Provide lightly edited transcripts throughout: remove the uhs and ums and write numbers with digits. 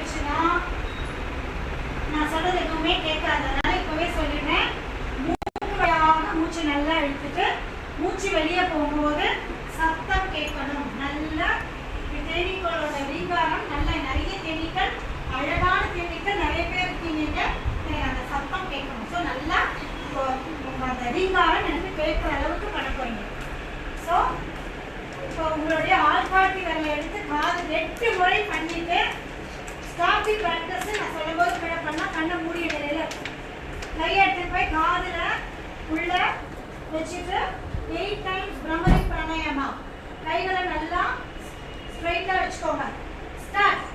ஆயிடுச்சுன்னா நான் சொல்றது எதுவுமே கேட்காது. அதனால இப்பவே சொல்லிடுறேன். மூச்சு நல்லா இழுத்துட்டு மூச்சு வெளியே போகும்போது சத்தம் கேட்கணும். நல்லா தேனீக்களோட ரீங்காரம் நல்ல நிறைய தேனீக்கள், அழகான தேனீக்கள் நிறைய பேர் இருக்கீங்க. அந்த சத்தம் கேட்கணும். ஸோ நல்லா அந்த ரீங்காரம் எனக்கு கேட்குற அளவுக்கு பண்ண போறீங்க. ஸோ இப்போ உங்களுடைய ஆள்காட்டி விரலை எடுத்து காது 8 முறை பண்ணிட்டு ஸ்டாப் தி பிராக்டிஸ். நான் சொல்லும்போது பிழை பண்ணா கண்ணை மூடிய நிலையில கையை எடுத்துட்டு போய் காதுல உள்ள வச்சுட்டு 8 டைம்ஸ் பிரம்மரி பிராணாயாமா. கைகளை நல்லா ஸ்ட்ரைட்டா வச்சுக்கோங்க. ஸ்டார்ட்.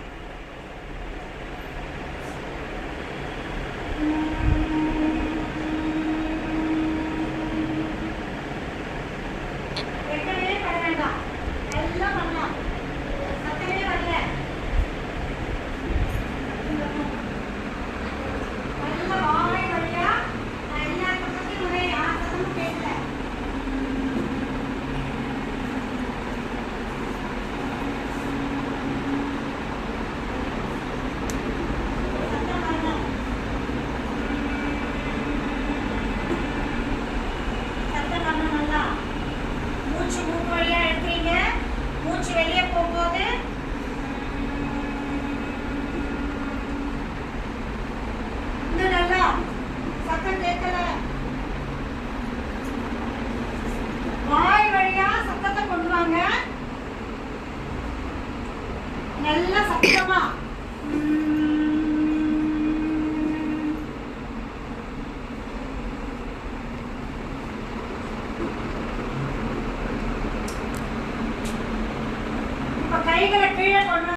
வெட்டவே பண்ண வேண்டாம், எல்லாம் பண்ணலாம். சத்தமே வரல. நல்ல வாய் வழியா எல்லா பக்கத்தையும் ஒரே சத்தமும் கேட்கல. மூச்சு மூக்கு வழியா எடுக்கிறீங்க. மூச்சு வெளியே போகும்போது இன்னும் நல்லா சத்தம் கேட்கல. வாய் வழியா சத்தத்தை கொண்டு வாங்க. நல்லா சத்தமா. கைகளை கீழே கொண்டு